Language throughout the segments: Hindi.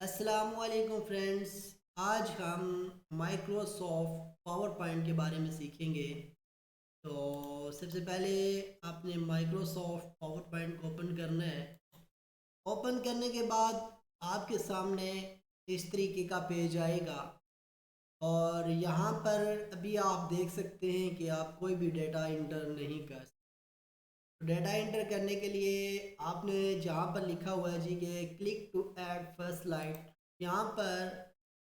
अस्सलामुअलैकुम फ्रेंड्स। आज हम माइक्रोसॉफ्ट पावर पॉइंट के बारे में सीखेंगे। तो सबसे पहले आपने माइक्रोसॉफ्ट पावर पॉइंट को ओपन करना है। ओपन करने के बाद आपके सामने इस तरीके का पेज आएगा और यहाँ पर अभी आप देख सकते हैं कि आप कोई भी डेटा इंटर नहीं कर सकते। डेटा एंटर करने के लिए आपने जहाँ पर लिखा हुआ है जी कि click to add first slide, यहाँ पर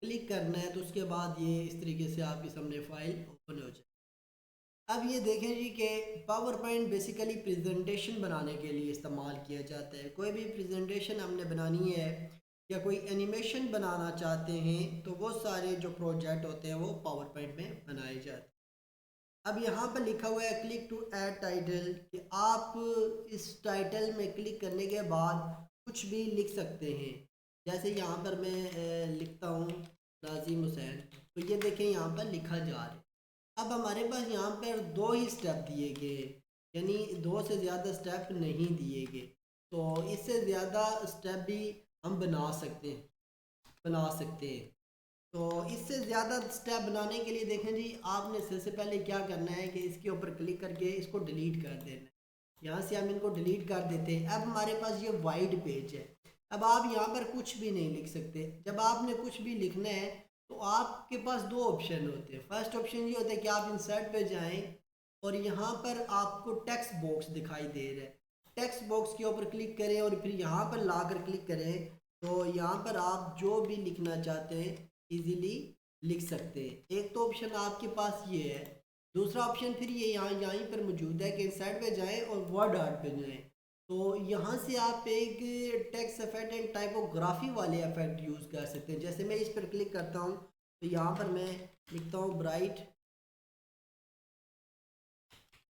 क्लिक करना है। तो उसके बाद ये इस तरीके से आपके सामने फाइल ओपन हो जाए। अब ये देखें जी कि पावर पॉइंट बेसिकली प्रेजेंटेशन बनाने के लिए इस्तेमाल किया जाता है। कोई भी प्रेजेंटेशन हमने बनानी है या कोई एनिमेशन बनाना चाहते हैं तो वो सारे जो प्रोजेक्ट होते हैं वो पावर पॉइंट में बनाए जाते हैं। अब यहाँ पर लिखा हुआ है क्लिक टू ऐड टाइटल, कि आप इस टाइटल में क्लिक करने के बाद कुछ भी लिख सकते हैं। जैसे यहाँ पर मैं लिखता हूँ नाज़िम हुसैन, तो ये देखें यहाँ पर लिखा जा रहा है। अब हमारे पास यहाँ पर दो ही स्टेप दिए गए, यानी दो से ज़्यादा स्टेप नहीं दिए गए। तो इससे ज़्यादा स्टेप भी हम बना सकते हैं। तो इससे ज़्यादा स्टेप बनाने के लिए देखें जी, आपने सबसे पहले क्या करना है कि इसके ऊपर क्लिक करके इसको डिलीट कर देना है। यहाँ से हम इनको डिलीट कर देते हैं। अब हमारे पास ये वाइट पेज है। अब आप यहाँ पर कुछ भी नहीं लिख सकते। जब आपने कुछ भी लिखना है तो आपके पास दो ऑप्शन होते हैं। फर्स्ट ऑप्शन ये होता है कि आप इंसर्ट पे जाएं और यहाँ पर आपको टेक्स्ट बॉक्स दिखाई दे रहा है। टेक्स्ट बॉक्स के ऊपर क्लिक करें और फिर यहाँ पर ला कर क्लिक करें, तो यहाँ पर आप जो भी लिखना चाहते हैं इजीली लिख सकते हैं। एक तो ऑप्शन आपके पास ये है। दूसरा ऑप्शन फिर ये यहीं पर मौजूद है कि इंसर्ट पे जाएं और वर्ड आर्ट पे जाएं। तो यहाँ से आप एक टेक्स्ट इफेक्ट एंड टाइपोग्राफी वाले इफेक्ट यूज़ कर सकते हैं। जैसे मैं इस पर क्लिक करता हूँ तो यहाँ पर मैं लिखता हूँ ब्राइट।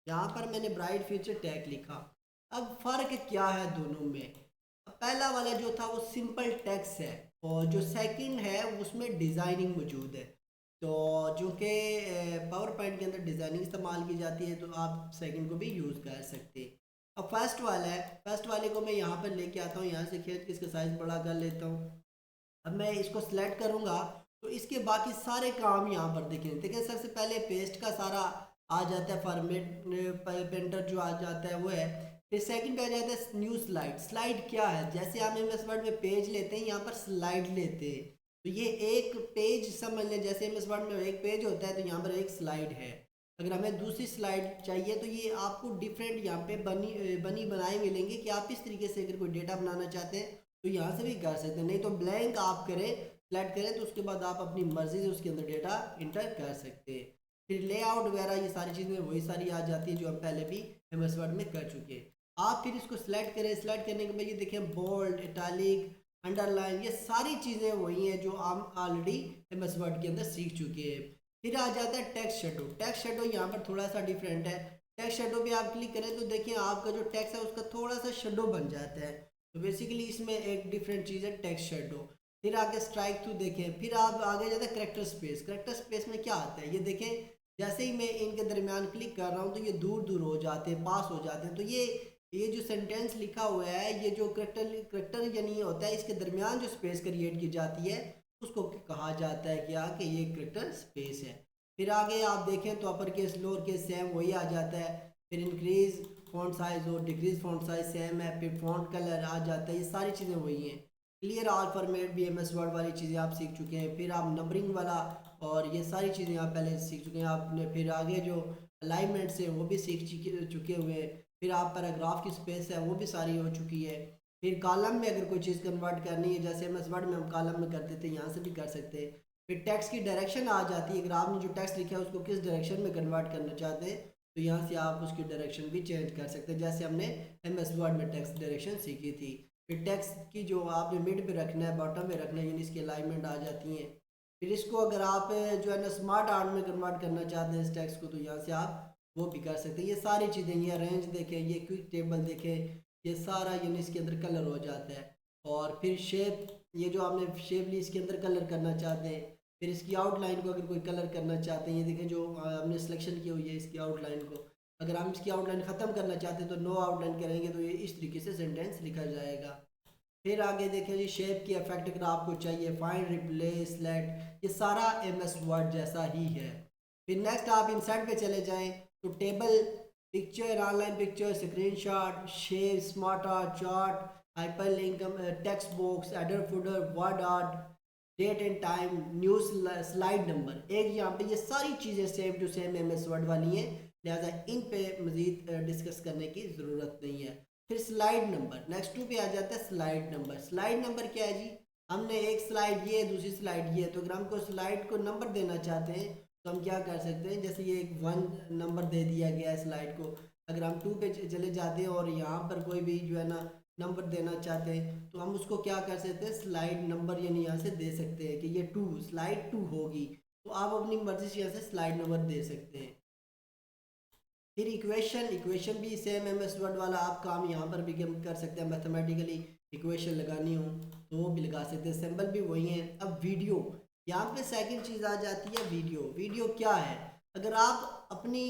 यहाँ पर मैंने ब्राइट फ्यूचर टैग लिखा। अब फ़र्क क्या है दोनों में? पहला वाला जो था वो सिंपल टेक्स्ट है और जो सेकंड है उसमें डिज़ाइनिंग मौजूद है। तो जो कि पावर पॉइंट के अंदर डिज़ाइनिंग इस्तेमाल की जाती है, तो आप सेकंड को भी यूज़ कर सकते हैं। अब फर्स्ट वाला है, फर्स्ट वाले को मैं यहाँ पर लेके आता हूँ, यहाँ से खींच के इसका साइज़ बड़ा कर लेता हूँ। अब मैं इसको सिलेक्ट करूँगा तो इसके बाकी सारे काम यहाँ पर देखें। देखिए सबसे पहले पेस्ट का सारा आ जाता है, फॉर्मेट पेंटर जो आ जाता है वो है। फिर सेकंड पे आ जाता है न्यू स्लाइड। स्लाइड क्या है? जैसे आप एम एस वर्ड में पेज लेते हैं, यहाँ पर स्लाइड लेते हैं। तो ये एक पेज समझ लें, जैसे एम एस वर्ड में एक पेज होता है तो यहाँ पर एक स्लाइड है। अगर हमें दूसरी स्लाइड चाहिए तो ये आपको डिफरेंट यहाँ पे बनी बनाए मिलेंगे कि आप इस तरीके से अगर कोई डेटा बनाना चाहते हैं तो यहाँ से भी कर सकते हैं। नहीं तो ब्लैंक आप करें, फ्लैट करें, तो उसके बाद आप अपनी मर्जी से उसके अंदर डेटा इंटर कर सकते हैं। फिर लेआउट वगैरह ये सारी चीज़ें वही सारी आ जाती है जो हम पहले भी एम एस वर्ड में कर चुके हैं। आप फिर इसको सिलेक्ट करें। सिलेक्ट करने के बाद ये देखें बोल्ड, इटैलिक, अंडरलाइन, ये सारी चीज़ें वही हैं जो हम ऑलरेडी एम एस वर्ड के अंदर सीख चुके हैं। फिर आ जाता है टेक्स्ट शेडो। टेक्स्ट शेडो यहाँ पर थोड़ा सा डिफरेंट है। टेक्स्ट शेडो पे आप क्लिक करें तो देखिए आपका जो टेक्स्ट है उसका थोड़ा सा शेडो बन जाता है। तो बेसिकली इसमें एक डिफरेंट चीज़ है टेक्स्ट शेडो। फिर आगे स्ट्राइक थ्रू देखें। फिर आप आगे जाते हैं करेक्टर स्पेस। करेक्टर स्पेस में क्या आता है ये देखें। जैसे ही मैं इनके दरमियान क्लिक कर रहा हूँ तो ये दूर दूर हो जाते हैं, पास हो जाते हैं। तो ये जो सेंटेंस लिखा हुआ है, ये जो करेक्टर करेक्टर यानी होता है, इसके दरमियान जो स्पेस क्रिएट की जाती है उसको कहा जाता है क्या कि ये करेक्टर स्पेस है। फिर आगे आप देखें तो upper case lower case same वही आ जाता है। फिर इंक्रीज फॉन्ट साइज और डिक्रीज फॉन्ट साइज सेम है। फिर फॉन्ट कलर आ जाता है। ये सारी चीज़ें वही हैं। क्लियर ऑल फॉर्मेट भी एम एस वर्ड वाली चीज़ें आप सीख चुके हैं। फिर आप नंबरिंग वाला और ये सारी चीज़ें आप पहले सीख चुके हैं आपने। फिर आगे जो अलाइनमेंट से वो भी सीख चुके हुए हैं। फिर आप पैराग्राफ की स्पेस है वो भी सारी हो चुकी है। फिर कॉलम में अगर कोई चीज़ कन्वर्ट करनी है, जैसे एम एस वर्ड में हम कॉलम में करते थे, यहाँ से भी कर सकते हैं। फिर टेक्स्ट की डायरेक्शन आ जाती है। अगर आपने जो टेक्स्ट लिखा है उसको किस डायरेक्शन में कन्वर्ट करना चाहते हैं तो यहाँ से आप उसकी डायरेक्शन भी चेंज कर सकते हैं, जैसे हमने एम एस वर्ड में टेक्स्ट डायरेक्शन सीखी थी। फिर टेक्स्ट की जो आपने मिड पे रखना है, बॉटम में रखना है, यानी इसकी अलाइनमेंट आ जाती हैं। फिर इसको अगर आप जो है ना स्मार्ट आर्ट में कन्वर्ट करना चाहते हैं इस टेक्स्ट को, तो यहाँ से आप वो भी कर सकते हैं। ये सारी चीज़ें, ये रेंज देखें, ये क्विक टेबल देखें, ये सारा यानी इसके अंदर कलर हो जाता है। और फिर शेप, ये जो आपने शेप ली इसके अंदर कलर करना चाहते हैं। फिर इसकी आउटलाइन को अगर कोई कलर करना चाहते हैं, ये देखें जो हमने सिलेक्शन की हुई है इसकी आउटलाइन को, अगर हम इसकी आउटलाइन ख़त्म करना चाहते हैं तो नो आउटलाइन करेंगे तो ये इस तरीके से सेंटेंस लिखा जाएगा। फिर आगे देखिए जी शेप की इफेक्ट अगर आपको चाहिए, फाइंड, रिप्लेस, सेलेक्ट, ये सारा एमएस वर्ड जैसा ही है। फिर नेक्स्ट आप इंसर्ट पे चले जाएं तो table, picture, online picture, screenshot, shape, smart art, chart, hyperlink, text box, header footer, word art, date and time, news, slide number, एक यहाँ पे ये सारी चीज़ें same to same MS Word वाली हैं, लिहाजा इन पे मज़ीद डिस्कस करने की ज़रूरत नहीं है। फिर स्लाइड नंबर, नेक्स्ट टू पे आ जाता है स्लाइड नंबर। स्लाइड नंबर क्या है जी, हमने एक स्लाइड ये दूसरी स्लाइड ये, तो अगर हमको स्लाइड को नंबर देना चाहते हैं तो हम क्या कर सकते हैं, जैसे ये एक 1 नंबर दे दिया गया है स्लाइड को, अगर हम 2 पे चले जाते हैं और यहाँ पर कोई भी जो है ना नंबर देना चाहते हैं तो हम उसको क्या कर सकते हैं, स्लाइड नंबर यानी यहाँ से दे सकते हैं कि ये 2 स्लाइड 2 होगी, तो आप अपनी मर्जी से यहाँ से स्लाइड नंबर दे सकते हैं। फिर इक्वेशन, इक्वेशन भी सेम एम एस वर्ड वाला आप काम यहाँ पर भी कर सकते हैं, मैथमेटिकली इक्वेशन लगानी हो तो वो भी लगा सकते हैं, सिंबल भी वही है। अब वीडियो, यहाँ पे सेकंड चीज़ आ जाती है वीडियो। वीडियो क्या है, अगर आप अपनी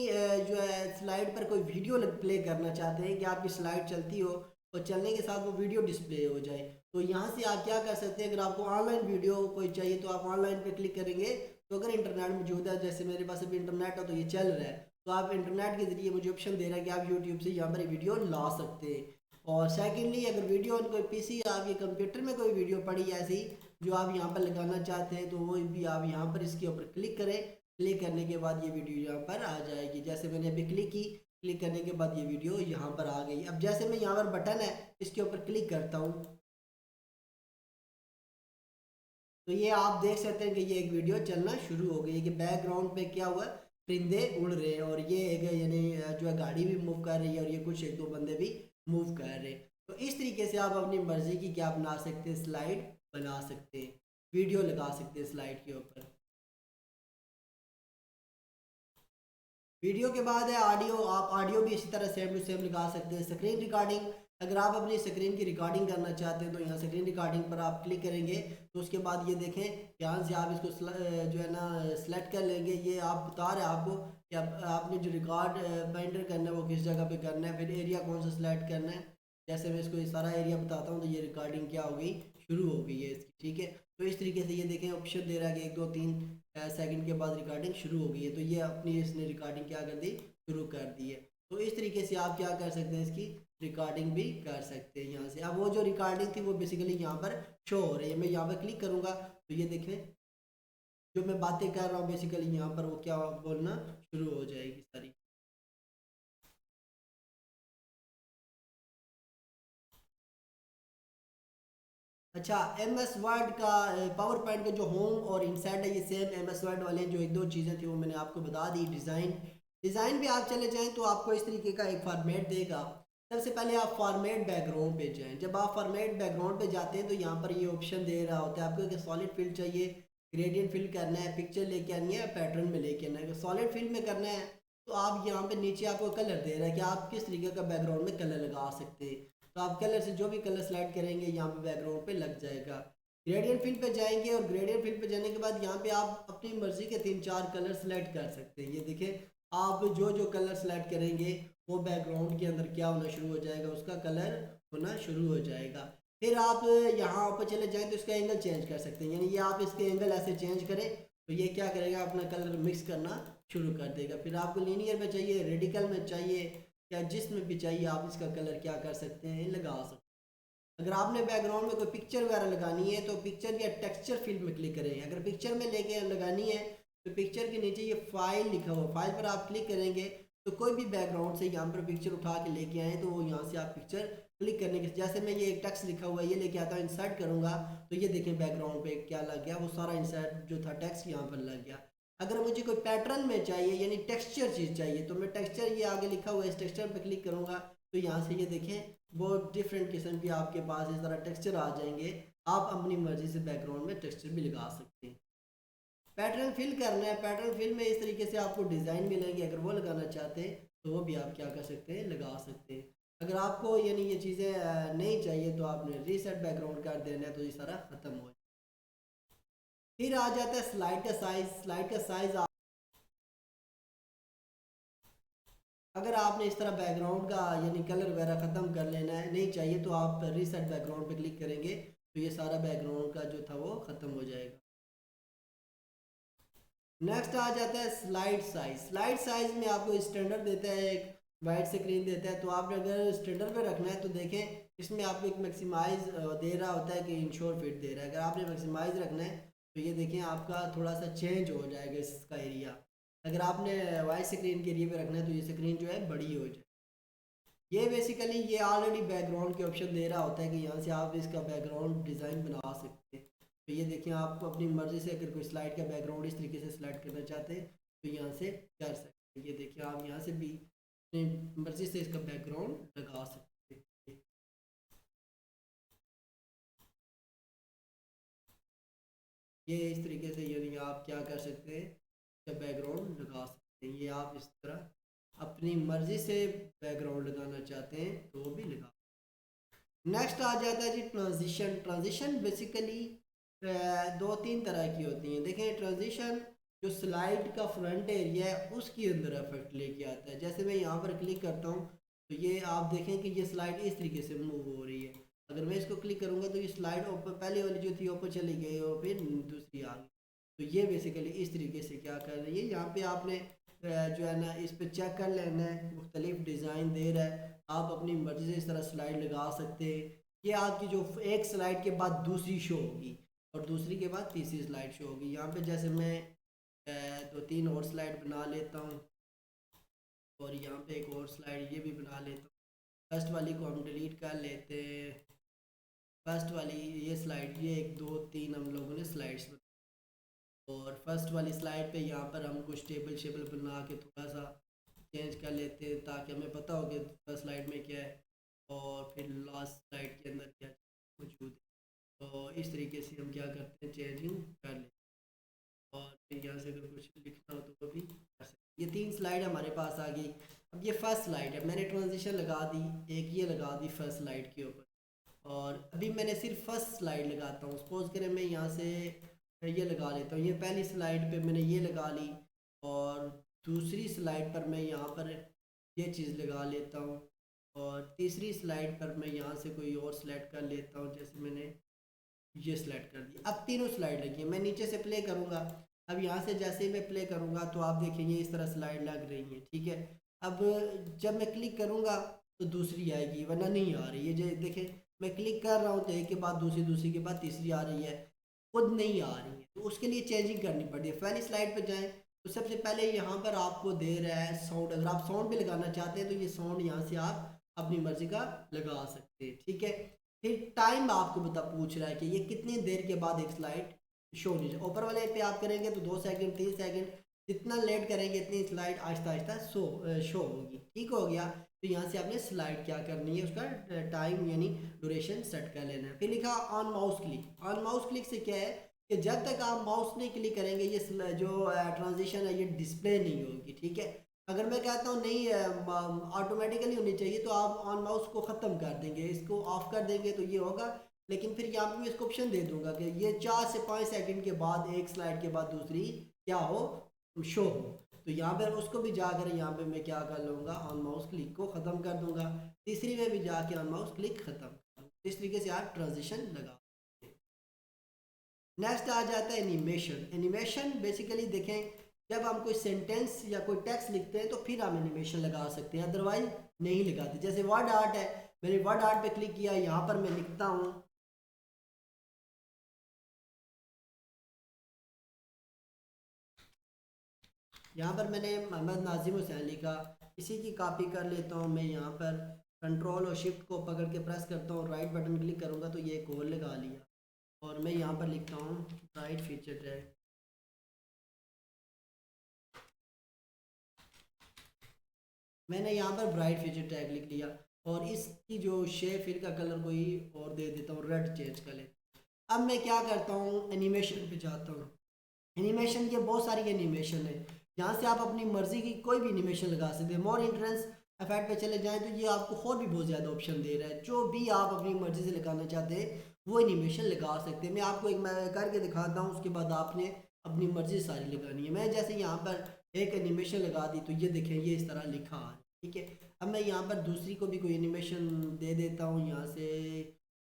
जो है स्लाइड पर कोई वीडियो प्ले करना चाहते हैं कि आपकी स्लाइड चलती हो और चलने के साथ वो वीडियो डिस्प्ले हो जाए, तो यहाँ से आप क्या कर सकते हैं, अगर आपको ऑनलाइन वीडियो कोई चाहिए तो आप ऑनलाइन पे क्लिक करेंगे, तो अगर इंटरनेट मौजूद है, जैसे मेरे पास अभी इंटरनेट है तो ये चल रहा है, तो आप इंटरनेट के ज़रिए मुझे ऑप्शन दे रहा है कि आप यूट्यूब से यहाँ पर वीडियो ला सकते हैं। और सेकेंडली अगर वीडियो ऑन कोई पीसी आपके कंप्यूटर में कोई वीडियो पड़ी ऐसी जो आप यहाँ पर लगाना चाहते हैं, तो वो भी आप यहाँ पर इसके ऊपर क्लिक करें, क्लिक करने के बाद ये वीडियो यहाँ पर आ जाएगी। जैसे मैंने अभी क्लिक की, क्लिक करने के बाद ये वीडियो यहाँ पर आ गई। अब जैसे मैं यहाँ पर बटन है इसके ऊपर क्लिक करता हूँ तो ये आप देख सकते हैं कि ये एक वीडियो चलना शुरू हो गई है कि बैकग्राउंड पे क्या हुआ, परिंदे उड़ रहे हैं और ये एक यानी जो है गाड़ी भी मूव कर रही है और ये कुछ एक दो बंदे भी मूव कर रहे हैं। तो इस तरीके से आप अपनी मर्जी की क्या बना सकते हैं, स्लाइड बना सकते हैं, वीडियो लगा सकते हैं स्लाइड के ऊपर। वीडियो के बाद है ऑडियो, आप ऑडियो भी इसी तरह सेम टू सेम लगा सकते हैं। स्क्रीन रिकॉर्डिंग, अगर आप अपनी स्क्रीन की रिकॉर्डिंग करना चाहते हैं तो यहाँ स्क्रीन रिकॉर्डिंग पर आप क्लिक करेंगे, तो उसके बाद ये देखें यहाँ से आप इसको जो है ना सेलेक्ट कर लेंगे। ये आप बता रहे हैं आपको कि आपने जो रिकॉर्ड पेंटर करना है वो किस जगह पे करना है, फिर एरिया कौन सा सेलेक्ट करना है। जैसे मैं इसको ये सारा एरिया बताता हूँ तो ये रिकॉर्डिंग क्या हो गई, शुरू हो गई है इसकी, ठीक है। तो इस तरीके से ये देखें ऑप्शन दे रहा है कि 1 2 3 सेकंड के बाद रिकॉर्डिंग शुरू हो गई है, तो ये अपनी इसने रिकॉर्डिंग क्या कर दी, शुरू कर दी है। तो इस तरीके से आप क्या कर सकते हैं, इसकी रिकॉर्डिंग भी कर सकते हैं यहाँ से। अब वो जो रिकॉर्डिंग थी वो बेसिकली यहाँ पर शो हो रही है, मैं यहाँ पर क्लिक करूँगा तो ये देखें जो मैं बातें कर रहा हूँ बेसिकली यहाँ पर वो क्या बोलना शुरू हो जाएगी सारी। अच्छा, एम एस वर्ड का पावर पॉइंट का जो होम और इनसाइड है ये सेम एम एस वर्ड वाले जो एक दो चीज़ें थी वो मैंने आपको बता दी। डिज़ाइन, डिज़ाइन भी आप चले जाएं तो आपको इस तरीके का एक फॉर्मेट देगा। सबसे पहले आप फॉर्मेट बैकग्राउंड पे जाएं, जब आप फॉर्मेट बैकग्राउंड पे जाते हैं तो यहाँ पर ये ऑप्शन दे रहा होता है आपको कि सॉलिड फिल चाहिए, ग्रेडियंट फिल करना है, पिक्चर लेके आनी है, पैटर्न में लेके आना है। सॉलिड फिल में करना है तो आप यहाँ पे नीचे आपको कलर दे रहा है कि आप किस तरीके का बैकग्राउंड में कलर लगा सकते हैं, तो आप कलर से जो भी कलर सेलेक्ट करेंगे यहाँ पे बैकग्राउंड पे लग जाएगा। ग्रेडियंट फिल पे जाएंगे और ग्रेडियंट फिल पे जाने के बाद यहाँ पे आप अपनी मर्जी के 3 4 कलर सेलेक्ट कर सकते हैं। ये देखिए आप जो जो कलर सेलेक्ट करेंगे वो बैकग्राउंड के अंदर क्या होना शुरू हो जाएगा, उसका कलर होना शुरू हो जाएगा। फिर आप यहाँ ऊपर चले जाएँ तो इसका एंगल चेंज कर सकते हैं, यानी ये आप इसके एंगल ऐसे चेंज करें तो ये क्या करेगा, अपना कलर मिक्स करना शुरू कर देगा। फिर आपको लीनियर में चाहिए, रेडिकल में चाहिए, या जिसमें भी चाहिए आप इसका कलर क्या कर सकते हैं, लगा सकते हैं। अगर आपने बैकग्राउंड में कोई पिक्चर वगैरह लगानी है तो पिक्चर या टेक्सचर फील्ड में क्लिक करें। अगर पिक्चर में लेके लगानी है तो पिक्चर के नीचे ये फाइल लिखा हुआ, फाइल पर आप क्लिक करेंगे तो कोई भी बैकग्राउंड से यहाँ पर पिक्चर उठा के लेके आए तो वो यहाँ से आप पिक्चर क्लिक करने के, जैसे मैं ये एक टेक्स्ट लिखा हुआ है ये लेके आता हूँ, इंसर्ट करूँगा तो ये देखें बैकग्राउंड पे क्या लग गया, वो सारा इंसर्ट जो था टेक्स्ट यहाँ पर लग गया। अगर मुझे कोई पैटर्न में चाहिए यानी टेक्सचर चीज़ चाहिए तो मैं टेक्सचर, ये आगे लिखा हुआ है इस टेक्सचर पर क्लिक करूँगा तो यहाँ से ये देखें बहुत डिफरेंट किस्म के आपके पास इस तरह टेक्सचर आ जाएंगे। आप अपनी मर्जी से बैकग्राउंड में टेक्सचर भी लगा सकते हैं। पैटर्न फिल करना है, पैटर्न फिल में इस तरीके से आपको डिज़ाइन मिलेंगे, अगर वो लगाना चाहते हैं तो वो भी आप क्या कर सकते हैं, लगा सकते हैं। अगर आपको यानी ये चीज़ें नहीं चाहिए तो आपने रीसेट बैकग्राउंड कर देना है तो ये सारा ख़त्म हो जाए। फिर आ जाता है स्लाइड का साइज़। स्लाइड का साइज़ अगर आपने इस तरह बैकग्राउंड का यानी कलर वगैरह ख़त्म कर लेना है, नहीं चाहिए, तो आप रीसेट बैकग्राउंड पे क्लिक करेंगे तो ये सारा बैकग्राउंड का जो था वो ख़त्म हो जाएगा। नेक्स्ट आ जाता है स्लाइड साइज। स्लाइड साइज में आपको स्टैंडर्ड देता है, एक वाइड स्क्रीन देता है, तो आपने अगर स्टैंडर्ड पे रखना है तो देखें इसमें आपको एक मैक्सिमाइज दे रहा होता है कि इंश्योर फिट दे रहा है। अगर आपने मैक्सिमाइज रखना है तो ये देखें आपका थोड़ा सा चेंज हो जाएगा इसका एरिया। अगर आपने वाइड स्क्रीन के एरिए पे रखना है तो ये स्क्रीन जो है बड़ी हो जाए। ये बेसिकली ये ऑलरेडी बैकग्राउंड के ऑप्शन दे रहा होता है कि यहाँ से आप इसका बैकग्राउंड डिज़ाइन बना सकते हैं। तो ये देखिए आप अपनी मर्ज़ी से अगर कोई स्लाइड का बैकग्राउंड इस तरीके से सिलेक्ट करना चाहते हैं तो यहाँ से कर सकते हैं। ये देखिए आप यहाँ से भी अपनी मर्ज़ी से इसका बैकग्राउंड लगा सकते हैं। ये इस तरीके से यानी आप क्या कर सकते हैं, इसका बैकग्राउंड लगा सकते हैं। ये आप इस तरह अपनी मर्ज़ी से बैकग्राउंड लगाना चाहते हैं तो वो भी लगा। नेक्स्ट आ जाता है जी ट्रांजिशन। ट्रांजिशन बेसिकली दो तीन तरह की होती हैं। देखें ट्रांजिशन जो स्लाइड का फ्रंट एरिया है उसके अंदर इफेक्ट लेके आता है। जैसे मैं यहाँ पर क्लिक करता हूँ तो ये आप देखें कि ये स्लाइड इस तरीके से मूव हो रही है। अगर मैं इसको क्लिक करूँगा तो ये स्लाइड ऊपर पहले वाली जो थी ऊपर चली गई और फिर दूसरी आ गई। तो ये बेसिकली इस तरीके से क्या कर रही है, यहाँ पे आपने जो है ना इस पर चेक कर लेना है, मुख्तलिफ डिज़ाइन दे रहा है, आप अपनी मर्ज़ी से इस तरह स्लाइड लगा सकते हैं। ये आपकी जो एक स्लाइड के बाद दूसरी शो होगी और दूसरी के बाद तीसरी स्लाइड शो होगी। यहाँ पे जैसे मैं दो तीन और स्लाइड बना लेता हूँ और यहाँ पे एक और स्लाइड ये भी बना लेता हूँ। फर्स्ट वाली को हम डिलीट कर लेते हैं। फर्स्ट वाली ये स्लाइड, ये एक दो तीन हम लोगों ने स्लाइड्स और फर्स्ट वाली स्लाइड पे यहाँ पर हम कुछ टेबल शेबल बना के थोड़ा सा चेंज कर लेते हैं ताकि हमें पता हो कि फर्स्ट स्लाइड में क्या है और फिर लास्ट स्लाइड के अंदर क्या मौजूद है। तो इस तरीके से हम क्या करते हैं, चेंजिंग कर लेते हैं और फिर यहाँ से अगर कुछ लिखना हो तो वो भी कर सकते हैं। ये तीन स्लाइड हमारे पास आ गई। अब ये फर्स्ट स्लाइड है, मैंने ट्रांजिशन लगा दी, एक ये लगा दी फर्स्ट स्लाइड के ऊपर। और अभी मैंने सिर्फ फर्स्ट स्लाइड लगाता हूँ। सपोज करें मैं यहाँ से ये लगा लेता हूँ, ये पहली स्लाइड पे मैंने ये लगा ली और दूसरी स्लाइड पर मैं यहाँ पर ये चीज़ लगा लेता हूँ और तीसरी स्लाइड पर मैं यहाँ से कोई और सेलेक्ट कर लेता हूँ। जैसे मैंने ये सेलेक्ट कर दिया, अब तीनों स्लाइड लगी है। मैं नीचे से प्ले करूँगा, अब यहाँ से जैसे ही मैं प्ले करूँगा तो आप देखेंगे इस तरह स्लाइड लग रही है, ठीक है। अब जब मैं क्लिक करूँगा तो दूसरी आएगी वरना नहीं आ रही है। जो देखें मैं क्लिक कर रहा हूँ तो एक के बाद दूसरी, दूसरी के बाद तीसरी आ रही है, खुद नहीं आ रही है। तो उसके लिए चेंजिंग करनी पड़ती है। पहली स्लाइड पर जाएँ तो सबसे पहले यहाँ पर आपको दे रहा है साउंड। अगर आप साउंड भी लगाना चाहते हैं तो ये साउंड यहाँ से आप अपनी मर्ज़ी का लगा सकते हैं, ठीक है। फिर टाइम आपको पूछ रहा है कि ये कितनी देर के बाद एक स्लाइड शो नहीं जाए। ऊपर वाले पे आप करेंगे तो 2 सेकंड 3 सेकंड, जितना लेट करेंगे इतनी स्लाइड आहिस्ता आहिस्ता शो होगी, ठीक हो गया। तो यहाँ से आपने स्लाइड क्या करनी है, उसका टाइम यानी ड्यूरेशन सेट कर लेना है। फिर लिखा on mouse click. On mouse click से क्या है कि जब तक आप माउस नहीं क्लिक करेंगे ये जो ट्रांजिशन है ये डिस्प्ले नहीं होगी, ठीक है। अगर मैं कहता हूँ नहीं ऑटोमेटिकली होनी चाहिए तो आप ऑन माउस को ख़त्म कर देंगे, इसको ऑफ कर देंगे तो ये होगा। लेकिन फिर यहाँ पे मैं इसको ऑप्शन दे दूंगा कि ये 4 से 5 सेकंड के बाद एक स्लाइड के बाद दूसरी क्या हो, शो हो। तो यहाँ पर उसको भी जाकर यहाँ पे मैं क्या कर लूँगा, ऑन माउस क्लिक को ख़त्म कर दूंगा। तीसरी में भी जाके ऑन माउस क्लिक ख़त्म। इस तरीके से आप ट्रांजिशन लगा। नेक्स्ट आ जाता है एनिमेशन। एनिमेशन बेसिकली देखें जब हम कोई सेंटेंस या कोई टेक्स्ट लिखते हैं तो फिर हम एनिमेशन लगा सकते हैं, अदरवाइज नहीं लगाते। जैसे वर्ड आर्ट है, मैंने वर्ड आर्ट पे क्लिक किया, यहाँ पर मैं लिखता हूँ, यहाँ पर मैंने मोहम्मद नाजिम हुसैन लिखा, इसी की कॉपी कर लेता हूँ मैं। यहाँ पर कंट्रोल और शिफ्ट को पकड़ के प्रेस करता हूँ, राइट बटन क्लिक करूँगा तो ये एक और लगा लिया। और मैं यहाँ पर लिखता हूँ राइट फीचर टैग। मैंने यहाँ पर ब्राइट फीचर टैग लिख लिया और इसकी जो शेप फिल का कलर कोई और दे देता हूँ, रेड चेंज कर लेता। अब मैं क्या करता हूँ, एनिमेशन पे जाता हूँ। एनिमेशन के बहुत सारी एनिमेशन है, यहाँ से आप अपनी मर्ज़ी की कोई भी एनिमेशन लगा सकते हैं। मोर इंट्रेंस इफेक्ट पे चले जाएँ तो ये आपको और भी बहुत ज़्यादा ऑप्शन दे रहा है। जो भी आप अपनी मर्ज़ी से लगाना चाहते हैं वो एनिमेशन लगा सकते हैं। मैं आपको एक मैं करके दिखाता हूँ, उसके बाद आपने अपनी मर्ज़ी सारी लगानी है। मैं जैसे यहाँ पर एक एनिमेशन लगा दी तो ये देखें ये इस तरह लिखा है, ठीक है। अब मैं यहाँ पर दूसरी को भी कोई एनिमेशन दे देता हूँ, यहाँ से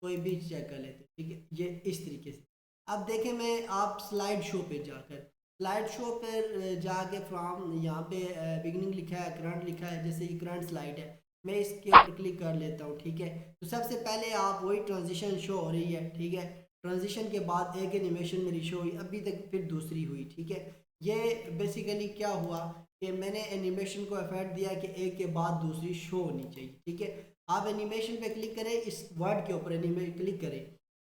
कोई भी चेक कर लेते हैं, ठीक है। ये इस तरीके से अब देखें, मैं आप स्लाइड शो पे जाकर, स्लाइड शो पर जाके फ्रॉम यहाँ पे बिगनिंग लिखा है, करंट लिखा है, जैसे ये करंट स्लाइड है, मैं इसके ऊपर क्लिक कर लेता हूँ, ठीक है। तो सबसे पहले आप वही ट्रांजिशन शो हो रही है, ठीक है। ट्रांजिशन के बाद एक एनिमेशन मेरी शो हुई, अभी तक फिर दूसरी हुई, ठीक है। ये बेसिकली क्या हुआ कि मैंने एनिमेशन को इफेक्ट दिया कि एक के बाद दूसरी शो होनी चाहिए, ठीक है। आप एनिमेशन पे क्लिक करें, इस वर्ड के ऊपर एनिमेशन क्लिक करें,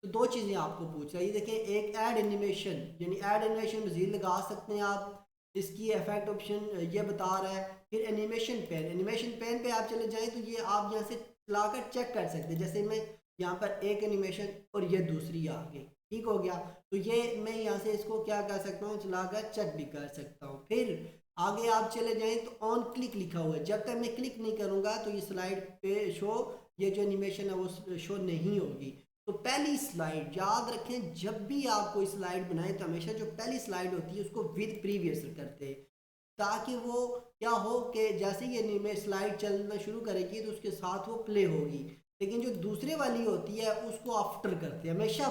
तो दो चीज़ें आपको पूछ रहा है, ये देखिए, एक ऐड एनिमेशन, यानी ऐड एनिमेशन मजीद लगा सकते हैं आप, इसकी इफेक्ट ऑप्शन ये बता रहा है। फिर एनिमेशन पेन, एनिमेशन पेन पे आप चले जाएं तो ये आप यहाँ से चलाकर चेक कर सकते हैं, जैसे मैं यहाँ पर एक एनिमेशन और ये दूसरी आ गई, ठीक हो गया। तो ये मैं यहाँ से इसको क्या कर सकता हूँ, चलाकर चेक भी कर सकता हूँ। फिर आगे आप चले जाएं तो ऑन क्लिक लिखा हुआ है, जब तक मैं क्लिक नहीं करूँगा तो ये स्लाइड पे शो, ये जो एनिमेशन है वो शो नहीं होगी। तो पहली स्लाइड याद रखें, जब भी आप कोई स्लाइड बनाएं तो हमेशा जो पहली स्लाइड होती है उसको विद प्रीवियस करते हैं, ताकि वो क्या हो कि जैसे ही एनिमे स्लाइड चलना शुरू करेगी तो उसके साथ वो प्ले होगी। लेकिन जो दूसरे वाली होती है उसको आफ्टर करते हैं, हमेशा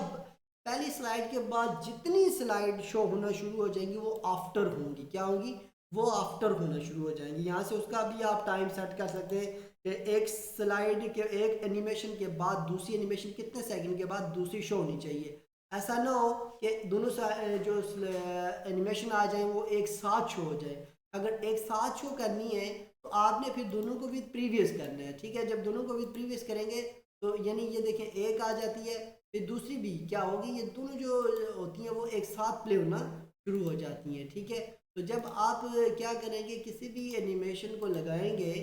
पहली स्लाइड के बाद जितनी स्लाइड शो होना शुरू हो जाएंगी वो आफ्टर होंगी, क्या होंगी, वो आफ्टर होना शुरू हो जाएंगी। यहाँ से उसका भी आप टाइम सेट कर सकते हैं कि एक स्लाइड के, एक एनिमेशन के बाद दूसरी एनिमेशन कितने सेकंड के बाद दूसरी शो होनी चाहिए। ऐसा ना हो कि दोनों जो एनिमेशन आ जाए वो एक साथ शो हो जाए। अगर एक साथ शो करनी है तो आपने फिर दोनों को विद प्रीवियस करना है, ठीक है। जब दोनों को विद प्रीवियस करेंगे तो यानी ये देखें एक आ जाती है, फिर दूसरी भी क्या होगी, ये दोनों जो होती हैं वो एक साथ प्ले होना शुरू हो जाती हैं, ठीक है। तो जब आप क्या करेंगे, किसी भी एनिमेशन को लगाएंगे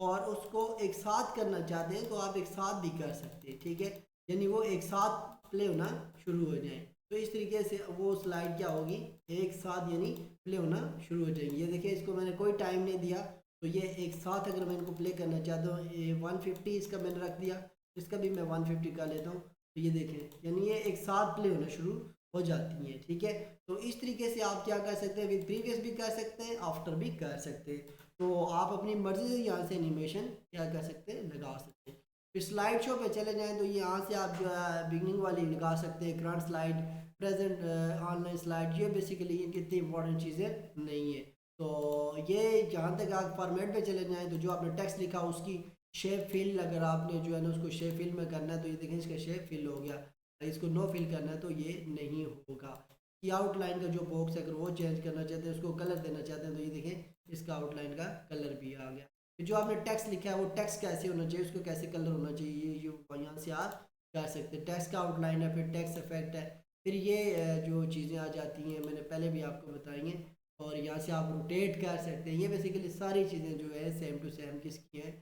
और उसको एक साथ करना चाहते हैं तो आप एक साथ भी कर सकते हैं, ठीक है। यानी वो एक साथ प्ले होना शुरू हो जाए, तो इस तरीके से वो स्लाइड क्या होगी, एक साथ यानी प्ले होना शुरू हो जाएगी। ये देखिए, इसको मैंने कोई टाइम नहीं दिया, तो ये एक साथ अगर मैं इनको प्ले करना चाहता हूँ, ये 150 इसका मैंने रख दिया, इसका भी मैं 150 कर लेता हूँ, तो ये देखें यानी ये एक साथ प्ले होना शुरू हो जाती हैं, ठीक है। तो इस तरीके से आप क्या कर सकते हैं, विद प्रीवियस भी कर सकते हैं, आफ्टर भी कर सकते हैं। तो आप अपनी मर्ज़ी से यहाँ से एनिमेशन क्या कर सकते हैं, लगा सकते हैं। फिर स्लाइड शो पे चले जाएं तो यहाँ से आप जो है बिगनिंग वाली लगा सकते हैं, current slide, present, online slide, ये बेसिकली इनकी इतनी इंपॉर्टेंट चीज़ें नहीं है। तो ये जहाँ तक आप फॉर्मेट पे चले जाएँ तो जो आपने टेक्स्ट लिखा उसकी शेप फिल, अगर आपने जो है ना उसको शेप फिल में करना है तो ये देखें इसका शेप फिल हो गया, इसको नो फिल करना है तो ये नहीं होगा। की आउटलाइन का जो बॉक्स है अगर वो चेंज करना चाहते हैं, उसको कलर देना चाहते हैं, तो ये देखें इसका आउटलाइन का कलर भी आ गया। फिर जो आपने टेक्स्ट लिखा है वो टेक्स्ट कैसे होना चाहिए, उसको कैसे कलर होना चाहिए, ये यहाँ से आप कर सकते हैं। टेक्स्ट का आउटलाइन है, फिर टेक्स्ट इफेक्ट है, फिर ये जो चीज़ें आ जाती हैं मैंने पहले भी आपको बताई हैं। और यहाँ से आप रोटेट कर सकते हैं, ये बेसिकली सारी चीज़ें जो है सेम टू सेम किसकी हैं,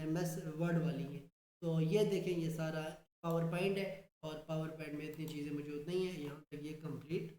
MS वर्ड वाली हैं। तो ये देखें ये सारा पावर पॉइंट है, और पावर पॉइंट में इतनी चीज़ें मौजूद नहीं है, यहाँ तक ये कंप्लीट